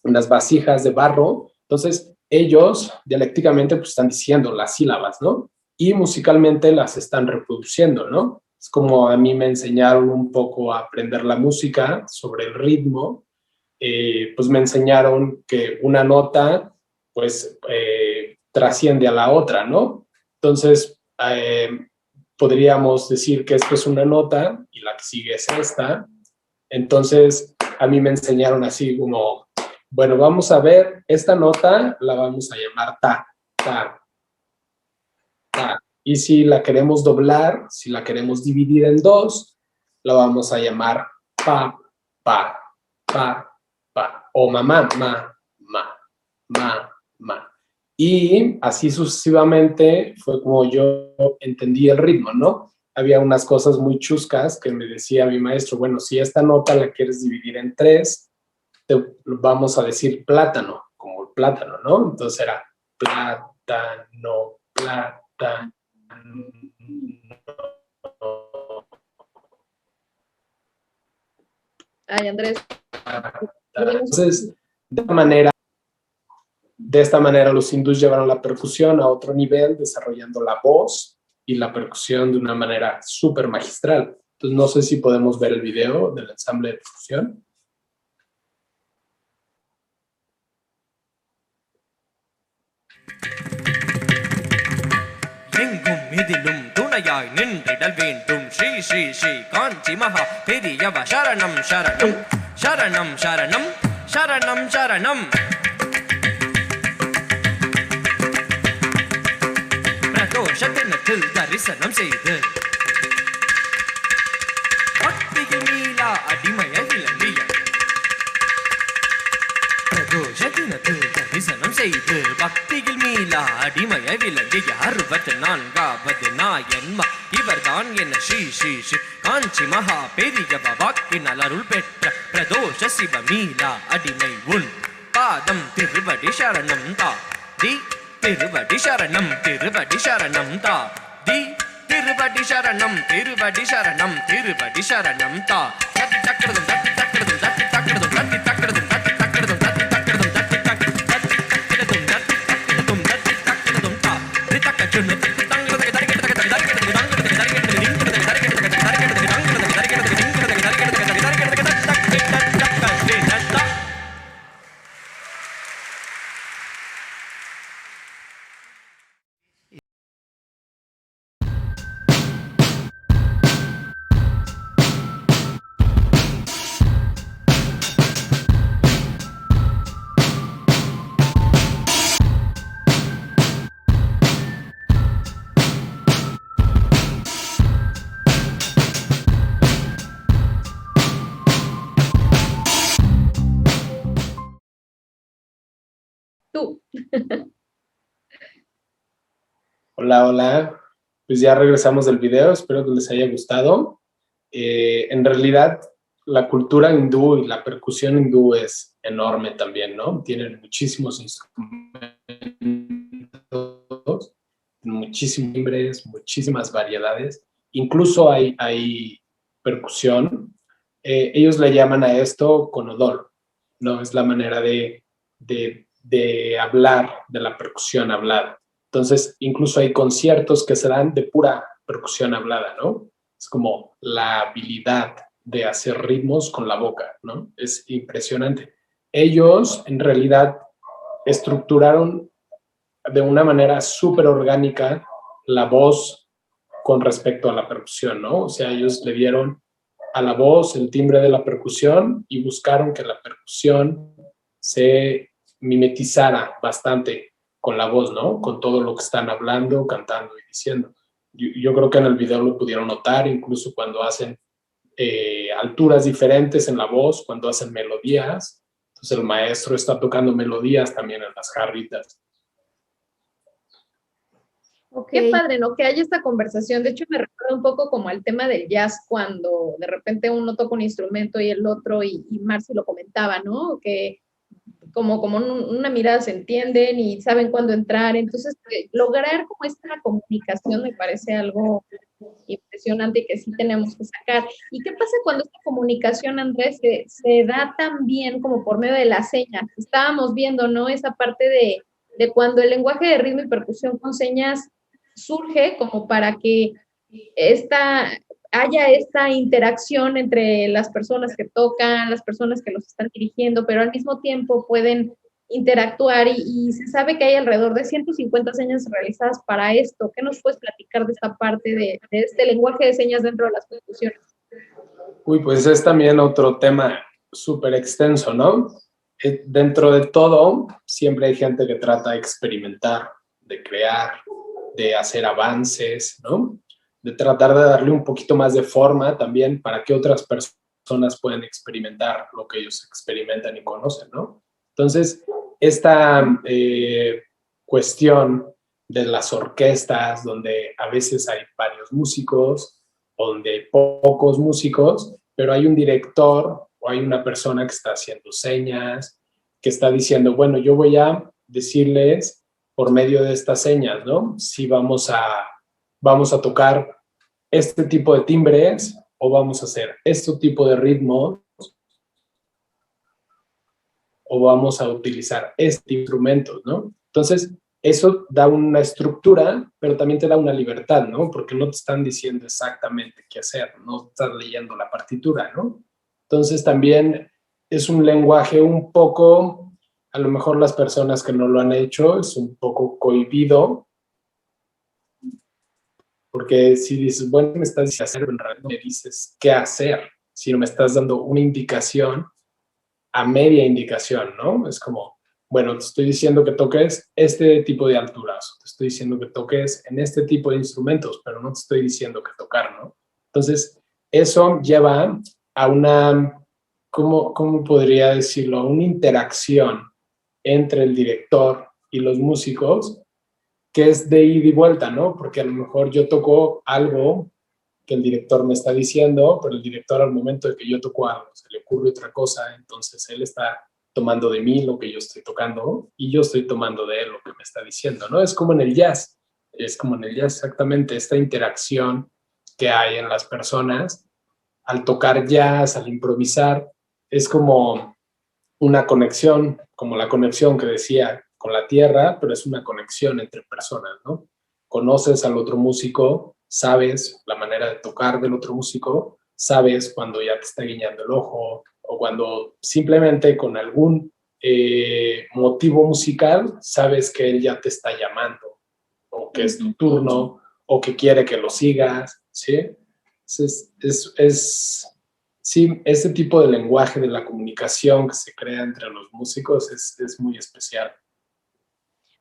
unas vasijas de barro. Entonces ellos dialécticamente pues están diciendo las sílabas, ¿no? Y musicalmente las están reproduciendo, ¿no? Es como a mí me enseñaron un poco a aprender la música sobre el ritmo, pues me enseñaron que una nota pues trasciende a la otra, ¿no? Entonces, podríamos decir que esto es una nota y la que sigue es esta. Entonces, a mí me enseñaron así como, bueno, vamos a ver, esta nota la vamos a llamar ta, ta, ta. Y si la queremos doblar, si la queremos dividir en dos, la vamos a llamar pa, pa, pa, pa. O mamá, ma. Y así sucesivamente fue como yo entendí el ritmo, ¿no? Había unas cosas muy chuscas que me decía mi maestro, bueno, si esta nota la quieres dividir en tres, te vamos a decir plátano, como el plátano, ¿no? Entonces era plátano, plátano, Ay, Andrés. Entonces, de esta manera los hindús llevaron la percusión a otro nivel, desarrollando la voz y la percusión de una manera súper magistral. Entonces, no sé si podemos ver el video del ensamble de percusión. எங்கும் இதிலும் துணையாய் நின்றிடல் வேண்டும் ஸ்ரீ ஸ்ரீ ஸ்ரீ காஞ்சி மகா பெரியவ சரணம் சரணம் சரணம் சரணம் சரணம் சரணம் பிரதோஷ தினத்தில் தரிசனம் செய்து பக்தியில் மீளா அடிமையை விளங்கிய பிரதோஷ தினத்தில் தரிசனம் செய்து பக்தியில் மீளா அடிமையை விளங்கிய 64வது நாயன்மா இவர்தான் என ஸ்ரீ ஸ்ரீ ஸ்ரீ காஞ்சி மகா பெரியவ வாக்கினால் அருள் பெற்ற பிரதோஷ சிவ மீளா அடிமை உன் பாதம் திருவடி சரணம் தா தி திருவடி சரணம் திருவடி சரணம் தா தி திருவடி சரணம் திருவடி சரணம் திருவடி சரணம் தா தட்டி தக்கிறதும் தட்டி தக்கிறதும் தட்டி தக்கிறதும் தட்டி தக்கிறதும் தட்டி தக்கிறதும் தட்டி தக்கிறதும் தட்டி தக்கிறதும் தட்டி தக்கிறதும் தட்டி தக்கிறதும் தட்டி தக்கிறதும் தா தி தக்கச்சுன்னு தட்டி தங்கிறதுக்கு தரிக்கிறதுக்கு தரிக்கிறதுக்கு தங்கிறதுக்கு தரிக்கிறதுக்கு திங்கிறதுக்கு தரிக்கிறதுக்கு தரிக்கிறதுக்கு தங்கிறதுக்கு தரிக்கிறதுக்கு திங்கிறதுக்கு தரிக்கிறதுக்கு தரிக்கிறதுக்கு தட்டி தட்டி தட்டி Tú. Hola, hola. Pues ya regresamos del video, espero que les haya gustado. En realidad, la cultura hindú y la percusión hindú es enorme también, ¿no? Tienen muchísimos instrumentos, muchísimos timbres, muchísimas variedades. Incluso hay percusión. Ellos le llaman a esto conodol, ¿no? Es la manera de hablar, de la percusión hablada. Entonces, incluso hay conciertos que se dan de pura percusión hablada, ¿no? Es como la habilidad de hacer ritmos con la boca, ¿no? Es impresionante. Ellos, en realidad, estructuraron de una manera súper orgánica la voz con respecto a la percusión, ¿no? O sea, ellos le dieron a la voz el timbre de la percusión y buscaron que la percusión se mimetizara bastante con la voz, ¿no? Con todo lo que están hablando, cantando y diciendo. Yo creo que en el video lo pudieron notar, incluso cuando hacen alturas diferentes en la voz, cuando hacen melodías. Entonces el maestro está tocando melodías también en las jarritas. Okay. Qué padre, ¿no? Que haya esta conversación. De hecho, me recuerda un poco como al tema del jazz, cuando de repente uno toca un instrumento y el otro, y Marcy lo comentaba, ¿no? Que como una mirada se entienden y saben cuándo entrar. Entonces, lograr como esta comunicación me parece algo impresionante y que sí tenemos que sacar. ¿Y qué pasa cuando esta comunicación, Andrés, se da también como por medio de las señas? Estábamos viendo, ¿no? Esa parte de cuando el lenguaje de ritmo y percusión con señas surge como para que haya esta interacción entre las personas que tocan, las personas que los están dirigiendo, pero al mismo tiempo pueden interactuar y se sabe que hay alrededor de 150 señas realizadas para esto. ¿Qué nos puedes platicar de esta parte de este lenguaje de señas dentro de las percusiones? Uy, pues es también otro tema súper extenso, ¿no? Dentro de todo, siempre hay gente que trata de experimentar, de crear, de hacer avances, ¿no? De tratar de darle un poquito más de forma también para que otras personas puedan experimentar lo que ellos experimentan y conocen, ¿no? Entonces, esta cuestión de las orquestas, donde a veces hay varios músicos, o donde hay pocos músicos, pero hay un director o hay una persona que está haciendo señas, que está diciendo, bueno, yo voy a decirles por medio de estas señas, ¿no? Si vamos a tocar este tipo de timbres o vamos a hacer este tipo de ritmos o vamos a utilizar este instrumento, ¿no? Entonces, eso da una estructura, pero también te da una libertad, ¿no? Porque no te están diciendo exactamente qué hacer, no estás leyendo la partitura, ¿no? Entonces, también es un lenguaje un poco, a lo mejor las personas que no lo han hecho, es un poco cohibido, porque si dices, bueno, me estás diciendo hacer, en realidad no me dices qué hacer, sino me estás dando una indicación a media indicación, ¿no? Es como, bueno, te estoy diciendo que toques este tipo de alturas, te estoy diciendo que toques en este tipo de instrumentos, pero no te estoy diciendo que tocar, ¿no? Entonces, eso lleva a una, ¿cómo podría decirlo? A una interacción entre el director y los músicos que es de ida y vuelta, ¿no? Porque a lo mejor yo toco algo que el director me está diciendo, pero el director al momento de que yo toco algo, se le ocurre otra cosa, entonces él está tomando de mí lo que yo estoy tocando y yo estoy tomando de él lo que me está diciendo, ¿no? Es como en el jazz exactamente, esta interacción que hay en las personas al tocar jazz, al improvisar, es como una conexión, como la conexión que decía con la tierra, pero es una conexión entre personas, ¿no? Conoces al otro músico, sabes la manera de tocar del otro músico, sabes cuando ya te está guiñando el ojo o cuando simplemente con algún motivo musical sabes que él ya te está llamando o que es tu turno o que quiere que lo sigas, ¿sí? Sí, ese tipo de lenguaje de la comunicación que se crea entre los músicos es muy especial.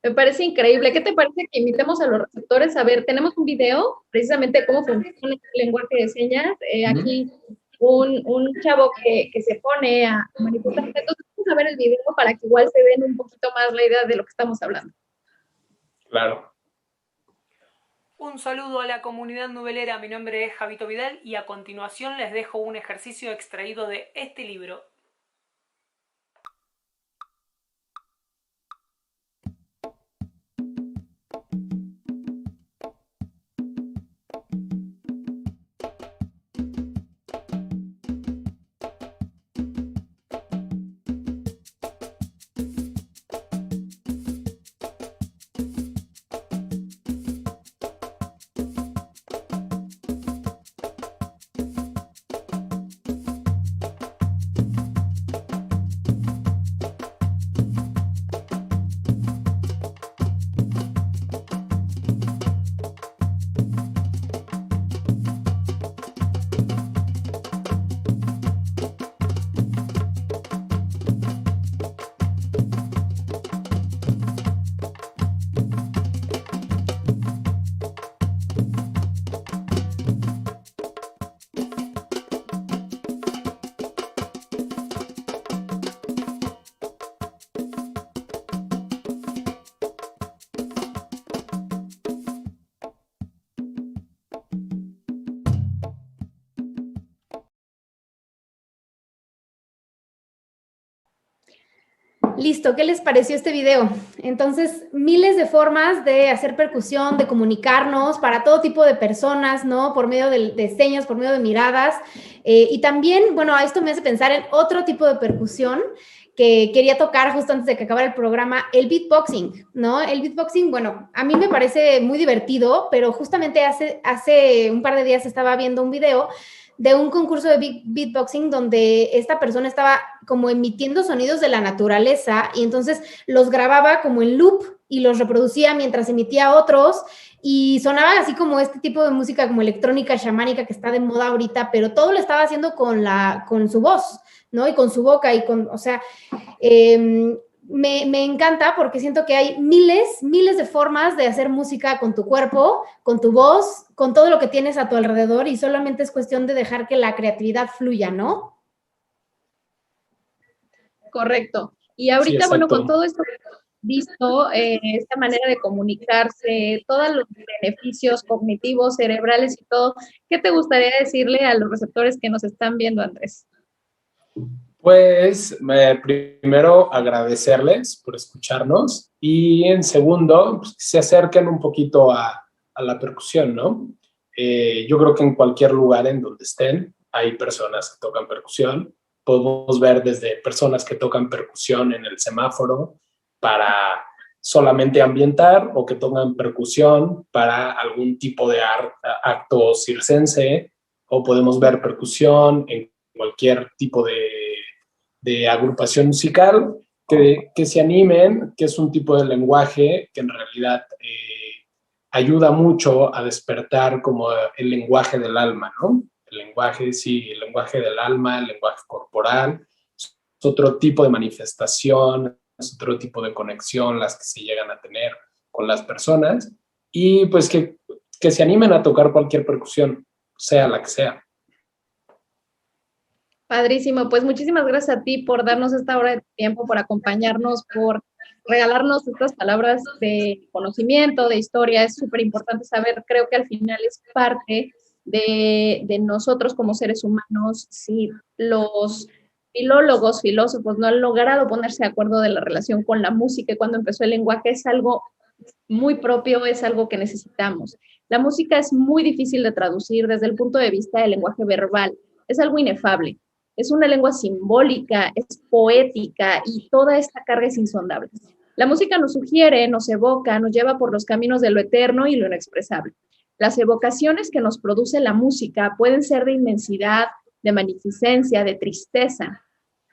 Me parece increíble. ¿Qué te parece que invitemos a los receptores? A ver, tenemos un video precisamente de cómo funciona el lenguaje de señas. Aquí un chavo que se pone a manifestar. Entonces, vamos a ver el video para que igual se den un poquito más la idea de lo que estamos hablando. Claro. Un saludo a la comunidad nubelera, mi nombre es Javito Vidal y a continuación les dejo un ejercicio extraído de este libro. Listo, ¿qué les pareció este video? Entonces, miles de formas de hacer percusión, de comunicarnos para todo tipo de personas, ¿no? Por medio de señas, por medio de miradas. Y también, bueno, esto me hace pensar en otro tipo de percusión que quería tocar justo antes de que acabara el programa, el beatboxing, ¿no? El beatboxing, bueno, a mí me parece muy divertido, pero justamente hace un par de días estaba viendo un video de un concurso de beatboxing donde esta persona estaba como emitiendo sonidos de la naturaleza y entonces los grababa como en loop y los reproducía mientras emitía otros y sonaba así como este tipo de música como electrónica chamánica que está de moda ahorita, pero todo lo estaba haciendo con su voz, ¿no? Y con su boca y con, o sea, me encanta porque siento que hay miles de formas de hacer música con tu cuerpo, con tu voz, con todo lo que tienes a tu alrededor y solamente es cuestión de dejar que la creatividad fluya, ¿no? Correcto. Y ahorita, Sí, bueno, con todo esto que hemos visto, esta manera de comunicarse, todos los beneficios cognitivos, cerebrales y todo, ¿qué te gustaría decirle a los receptores que nos están viendo, Andrés? Pues primero agradecerles por escucharnos y en segundo, pues, que se acerquen un poquito a la percusión, ¿no? Yo creo que en cualquier lugar en donde estén hay personas que tocan percusión podemos ver desde personas que tocan percusión en el semáforo para solamente ambientar, o que tocan percusión para algún tipo de acto circense, o podemos ver percusión en cualquier tipo de agrupación musical, que se animen, que es un tipo de lenguaje que en realidad ayuda mucho a despertar como el lenguaje del alma, ¿no? El lenguaje, sí, el lenguaje del alma, el lenguaje corporal, es otro tipo de manifestación, es otro tipo de conexión las que se llegan a tener con las personas, y pues que se animen a tocar cualquier percusión, sea la que sea. Padrísimo, pues muchísimas gracias a ti por darnos esta hora de tiempo, por acompañarnos, por regalarnos estas palabras de conocimiento, de historia. Es súper importante saber, creo que al final es parte de nosotros como seres humanos. Si los filólogos, filósofos no han logrado ponerse de acuerdo de la relación con la música y cuando empezó el lenguaje, es algo muy propio, es algo que necesitamos. La música es muy difícil de traducir desde el punto de vista del lenguaje verbal, es algo inefable. Es una lengua simbólica, es poética y toda esta carga es insondable. La música nos sugiere, nos evoca, nos lleva por los caminos de lo eterno y lo inexpresable. Las evocaciones que nos produce la música pueden ser de inmensidad, de magnificencia, de tristeza.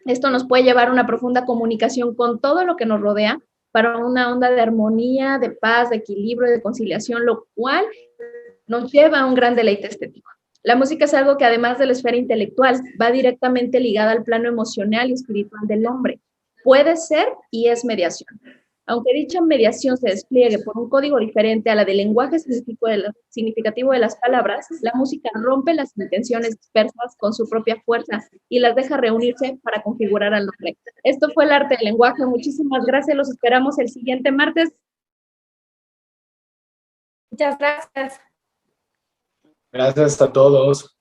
Esto nos puede llevar a una profunda comunicación con todo lo que nos rodea para una onda de armonía, de paz, de equilibrio, de conciliación, lo cual nos lleva a un gran deleite estético. La música es algo que además de la esfera intelectual va directamente ligada al plano emocional y espiritual del hombre. Puede ser y es mediación. Aunque dicha mediación se despliegue por un código diferente a la del lenguaje significativo de las palabras, la música rompe las intenciones dispersas con su propia fuerza y las deja reunirse para configurar al hombre. Esto fue el arte del lenguaje. Muchísimas gracias. Los esperamos el siguiente martes. Muchas gracias. Gracias a todos.